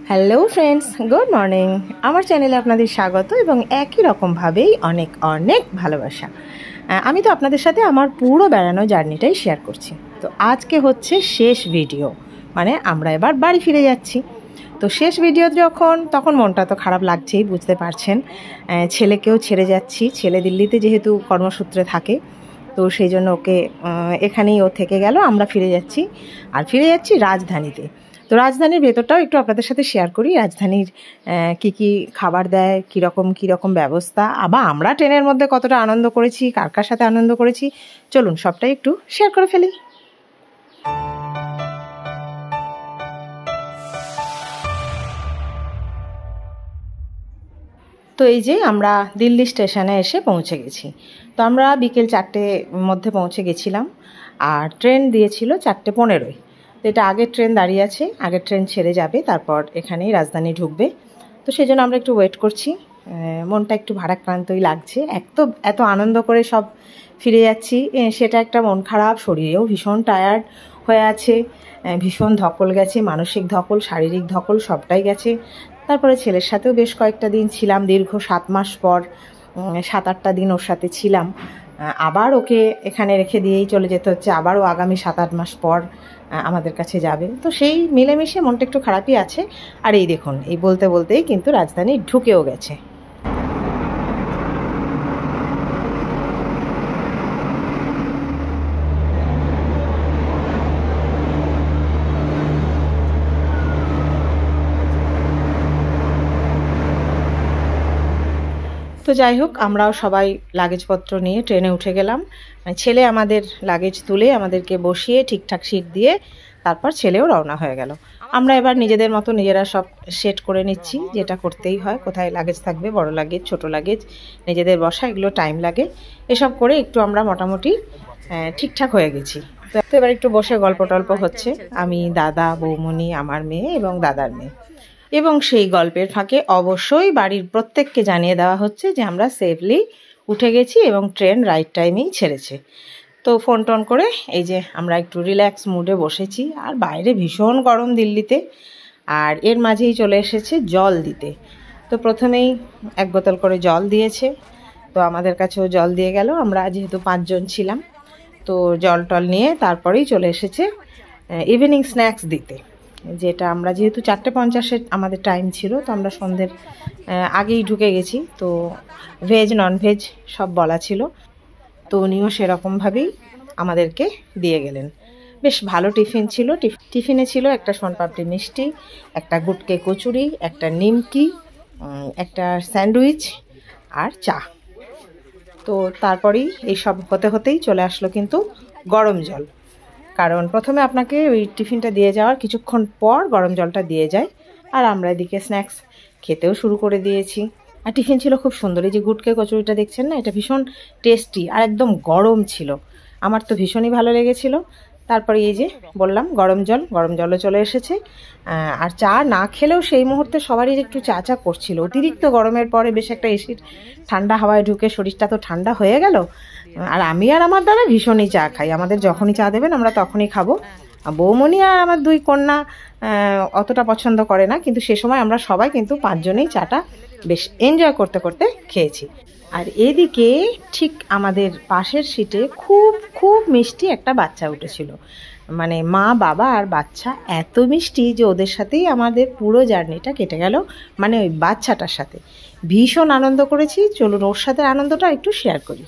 Hello friends, good morning. আমার চ্যানেলে আপনাদের স্বাগত এবং একই রকমভাবেই অনেক অনেক ভালোবাসা। আমি তো আপনাদের সাথে আমার পুরো বেড়ানো জার্নিটাই শেয়ার করছি। তো আজকে হচ্ছে শেষ ভিডিও, মানে আমরা এবার বাড়ি ফিরে যাচ্ছি। তো শেষ ভিডিও তখন মনটা তো খারাপ লাগছেই, বুঝতে পারছেন। ছেলেকেও ছেড়ে যাচ্ছি। ছেলে দিল্লিতে যেহেতু কর্মসূত্রে থাকে, তো সেই জন্য ওকে এখানেই ও থেকে গেল। আমরা ফিরে যাচ্ছি, আর ফিরে যাচ্ছি রাজধানীতে। তো রাজধানীর ভেতরটাও একটু আপনাদের সাথে শেয়ার করি। রাজধানীর কি কি খাবার দেয়, কীরকম ব্যবস্থা, আবার আমরা ট্রেনের মধ্যে কতটা আনন্দ করেছি, কার কার সাথে আনন্দ করেছি, চলুন সবটাই একটু শেয়ার করে ফেলি। তো এই যে আমরা দিল্লি স্টেশনে এসে পৌঁছে গেছি। তো আমরা বিকেল 4টের মধ্যে পৌঁছে গেছিলাম, আর ট্রেন দিয়েছিল 4:15। তো এটা আগের ট্রেন দাঁড়িয়ে আছে, আগের ট্রেন ছেড়ে যাবে, তারপর এখানেই রাজধানী ঢুকবে। তো সেই জন্য আমরা একটু ওয়েট করছি। মনটা একটু ভারাক্রান্তই লাগছে। এত আনন্দ করে সব ফিরে যাচ্ছি, সেটা একটা মন খারাপ। শরীরেও ভীষণ টায়ার্ড হয়ে আছে, ভীষণ ধকল গেছে, মানসিক ধকল, শারীরিক ধকল সবটাই গেছে। তারপরে ছেলের সাথেও বেশ কয়েকটা দিন ছিলাম, দীর্ঘ 7 মাস পর 7-8টা দিন ওর সাথে ছিলাম। আবার ওকে এখানে রেখে দিয়েই চলে যেতে হচ্ছে, আবারও আগামী 7-8 মাস পর আমাদের কাছে যাবে। তো সেই মিলেমিশে মনটা একটু খারাপই আছে। আর এই দেখুন, এই বলতে বলতেই কিন্তু রাজধানী ঢুকেও গেছে। তো যাই হোক, আমরাও সবাই লাগেজপত্র নিয়ে ট্রেনে উঠে গেলাম। ছেলে আমাদের লাগেজ তুলে আমাদেরকে বসিয়ে ঠিকঠাক সিট দিয়ে তারপর ছেলেও রওনা হয়ে গেল। আমরা এবার নিজেদের মতো নিজেরা সব সেট করে নিচ্ছি, যেটা করতেই হয়। কোথায় লাগেজ থাকবে, বড় লাগেজ, ছোট লাগেজ, নিজেদের বসা, এগুলো টাইম লাগে। এসব করে একটু আমরা মোটামুটি ঠিকঠাক হয়ে গেছি। তো এবার একটু বসে গল্প টল্প হচ্ছে, আমি, দাদা, বৌমনি, আমার মেয়ে এবং দাদার মেয়ে। এবং সেই গল্পের ফাঁকে অবশ্যই বাড়ির প্রত্যেককে জানিয়ে দেওয়া হচ্ছে যে আমরা সেফলি উঠে গেছি এবং ট্রেন রাইট টাইমেই ছেড়েছে। তো ফোন টোন করে এই যে আমরা একটু রিল্যাক্স মুডে বসেছি। আর বাইরে ভীষণ গরম দিল্লিতে, আর এর মাঝেই চলে এসেছে জল দিতে। তো প্রথমেই 1 বোতল করে জল দিয়েছে, তো আমাদের কাছেও জল দিয়ে গেল। আমরা যেহেতু 5 জন ছিলাম, তো জল টল নিয়ে তারপরেই চলে এসেছে ইভিনিং স্ন্যাক্স দিতে, যেটা আমরা যেহেতু 4:50 আমাদের টাইম ছিল, তো আমরা সন্ধ্যের আগেই ঢুকে গেছি। তো ভেজ ননভেজ সব বলা ছিল, তো উনিও সেরকমভাবেই আমাদেরকে দিয়ে গেলেন। বেশ ভালো টিফিন ছিল। টিফিনে ছিল একটা সোনপাপড়ি মিষ্টি, একটা গুটকে কচুরি, একটা নিমকি, একটা স্যান্ডউইচ আর চা। তো তারপরেই এইসব হতেই চলে আসলো কিন্তু গরম জল। কারণ প্রথমে আপনাকে ওই টিফিনটা দিয়ে যাওয়ার কিছুক্ষণ পর গরম জলটা দিয়ে যায়, আর আমরা এদিকে স্ন্যাক্স খেতেও শুরু করে দিয়েছি। আর টিফিন ছিল খুব সুন্দর। এই যে গুটকে কচুরিটা দেখছেন না, এটা ভীষণ টেস্টি আর একদম গরম ছিল, আমার তো ভীষণই ভালো লেগেছিল। তারপরে এই যে বললাম গরম জলও চলে এসেছে। আর চা না খেলেও সেই মুহূর্তে সবারই একটু চা চা করছিল। অতিরিক্ত গরমের পরে বেশ একটা এসির ঠান্ডা হাওয়ায় ঢুকে শরীরটা তো ঠান্ডা হয়ে গেল। আর আমি আর আমার দাদা ভীষণই চা খাই, আমাদের যখনই চা দেবেন আমরা তখনই খাবো। বৌমনি আর আমার 2 কন্যা অতটা পছন্দ করে না, কিন্তু সে সময় আমরা সবাই কিন্তু 5 জনেই চাটা বেশ এনজয় করতে করতে খেয়েছি। আর এদিকে ঠিক আমাদের পাশের সিটে খুব খুব মিষ্টি একটা বাচ্চা উঠেছিল, মানে মা, বাবা আর বাচ্চা। এত মিষ্টি যে ওদের সাথেই আমাদের পুরো জার্নিটা কেটে গেল, মানে ওই বাচ্চাটার সাথে ভীষণ আনন্দ করেছি। চলুন ওর সাথে আনন্দটা একটু শেয়ার করি।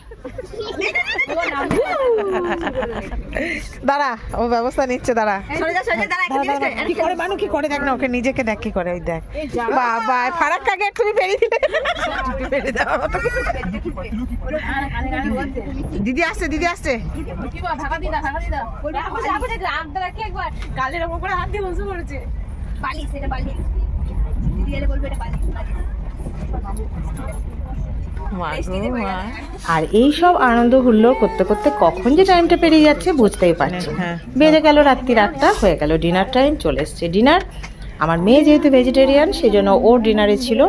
দাঁড়া, ও ব্যবস্থা নিচ্ছে, দাঁড়া। কি করে মানু, কি করে দেখ না, ওকে নিজেকে দেখ কি করে, ওই দেখ। বাবা, ফারাক্কাকে তুমি বেরিয়ে দিলে। দিদি আসছে, দিদি আসছে। আর এই সব আনন্দ হুল্লোড় করতে করতে কখন যে টাইমটা পেরিয়ে যাচ্ছে বুঝতেই পারছি। বেজে গেল রাত্রি 8টা, হয়ে গেল ডিনার টাইম, চলে এসছে ডিনার। আমার মেয়ে যেহেতু ভেজিটেরিয়ান, সেই জন্য ওর ডিনারে ছিল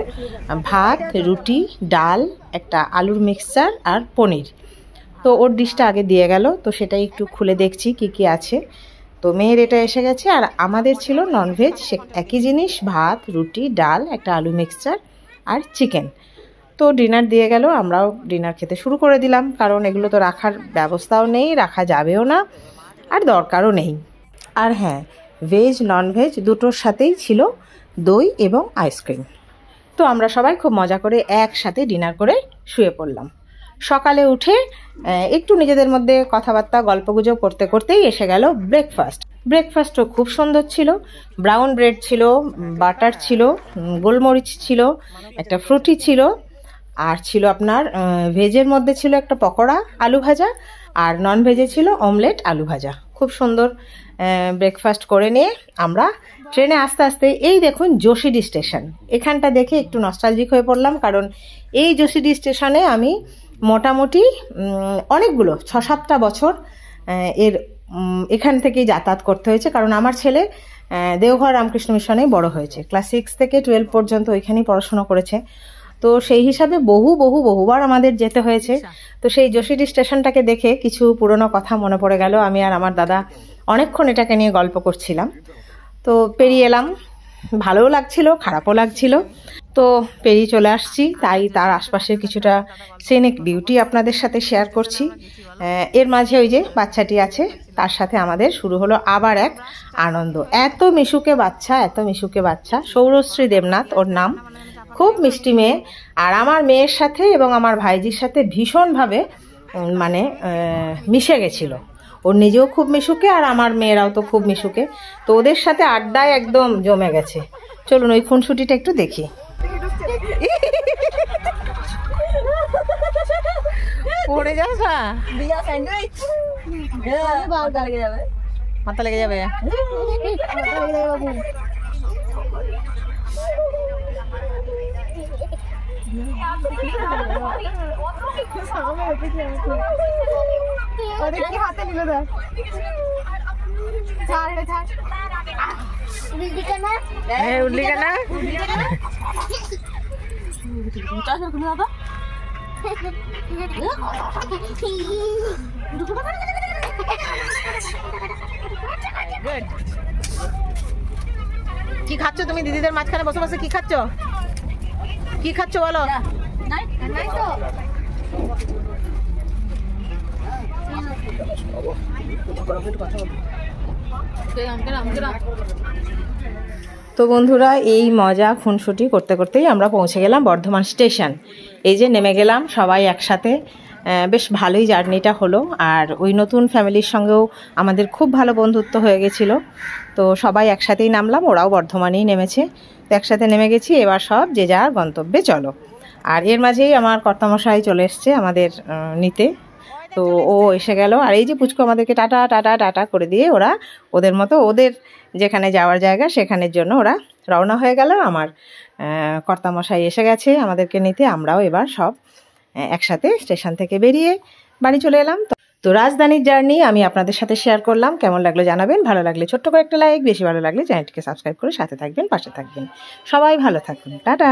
ভাত, রুটি, ডাল, একটা আলুর মিক্সচার আর পনির। তো ওর ডিশটা আগে দিয়ে গেল, তো সেটাই একটু খুলে দেখছি কি কি আছে। তো মেয়ের এটা এসে গেছে, আর আমাদের ছিল ননভেজ, সে একই জিনিস, ভাত, রুটি, ডাল, একটা আলু মিক্সচার আর চিকেন। তো ডিনার দিয়ে গেল, আমরাও ডিনার খেতে শুরু করে দিলাম, কারণ এগুলো তো রাখার ব্যবস্থাও নেই, রাখা যাবেও না, আর দরকারও নেই। আর হ্যাঁ, ভেজ ননভেজ দুটোর সাথেই ছিল দই এবং আইসক্রিম। তো আমরা সবাই খুব মজা করে একসাথে ডিনার করে শুয়ে পড়লাম। সকালে উঠে একটু নিজেদের মধ্যে কথাবার্তা গল্পগুজব করতে করতেই এসে গেল ব্রেকফাস্ট। ব্রেকফাস্টও খুব সুন্দর ছিল। ব্রাউন ব্রেড ছিল, বাটার ছিল, গোলমরিচ ছিল, একটা ফ্রুটি ছিল, আর ছিল আপনার ভেজের মধ্যে ছিল একটা পকোড়া আলু ভাজা, আর নন ভেজে ছিল অমলেট আলু ভাজা। খুব সুন্দর ব্রেকফাস্ট করে নিয়ে আমরা ট্রেনে আস্তে আস্তে এই দেখুন যোশীডি স্টেশন। এখানটা দেখে একটু নস্টালজিক হয়ে পড়লাম, কারণ এই যোশীডি স্টেশনে আমি মোটামুটি অনেকগুলো 6-7টা বছর এর এখান থেকেই যাতায়াত করতে হয়েছে, কারণ আমার ছেলে দেওঘর রামকৃষ্ণ মিশনেই বড় হয়েছে, ক্লাস 6 থেকে 12 পর্যন্ত ওইখানেই পড়াশোনা করেছে। তো সেই হিসাবে বহুবার আমাদের যেতে হয়েছে। তো সেই যোশীডি স্টেশনটাকে দেখে কিছু পুরনো কথা মনে পড়ে গেল। আমি আর আমার দাদা অনেকক্ষণ এটাকে নিয়ে গল্প করছিলাম। তো পেরিয়ে এলাম, ভালোও লাগছিল, খারাপও লাগছিল। তো পেরিয়ে চলে আসছি, তাই তার আশপাশের কিছুটা সিনিক বিউটি আপনাদের সাথে শেয়ার করছি। এর মাঝে ওই যে বাচ্চাটি আছে, তার সাথে আমাদের শুরু হলো আবার এক আনন্দ। এত মিশুকে বাচ্চা, সৌরশ্রী দেবনাথ ওর নাম, খুব মিষ্টি মেয়ে। আর আমার মেয়ের সাথে এবং আমার ভাইজির সাথে ভীষণভাবে মানে মিশে গেছিল। ওর নিজেও খুব মিশুকে, আর আমার মেয়েরাও তো খুব মিশুকে। তো ওদের সাথে আড্ডায় একদম জমে গেছে। চলুন ওই খুনসুটিটা একটু দেখি। পড়ে যাস না, মাথা লেগে যাবে। উঠলি কেন? কি খাচ্ছ তুমি দিদিদের মাঝখানে বসে বসে? কি খাচ্ছ বলো? তো বন্ধুরা, এই মজা খুনসুটি করতে করতেই আমরা পৌঁছে গেলাম বর্ধমান স্টেশন। এই যে নেমে গেলাম সবাই একসাথে, বেশ ভালোই জার্নিটা হলো। আর ওই নতুন ফ্যামিলির সঙ্গেও আমাদের খুব ভালো বন্ধুত্ব হয়ে গেছিলো। তো সবাই একসাথেই নামলাম, ওরাও বর্ধমানেই নেমেছে। তো একসাথে নেমে গেছি, এবার সব যে যার গন্তব্যে চলো। আর এর মাঝেই আমার কর্তামশাই চলে এসছে আমাদের নিতে। তো ও এসে গেল, আর এই যে পুচকু আমাদেরকে টাটা টাটা টাটা করে দিয়ে ওরা ওদের মতো ওদের যেখানে যাওয়ার জায়গা সেখানের জন্য ওরা রওনা হয়ে গেল। আমার কর্তামশাই এসে গেছে আমাদেরকে নিতে। আমরাও এবার সব একসাথে স্টেশন থেকে বেরিয়ে বাড়ি চলে এলাম। তো রাজধানীর জার্নি আমি আপনাদের সাথে শেয়ার করলাম। কেমন লাগলো জানাবেন, ভালো লাগলে ছোট্ট করে একটা লাইক, বেশি ভালো লাগলে চ্যানেলটিকে সাবস্ক্রাইব করে সাথে থাকবেন, পাশে থাকবেন। সবাই ভালো থাকবেন, টাটা।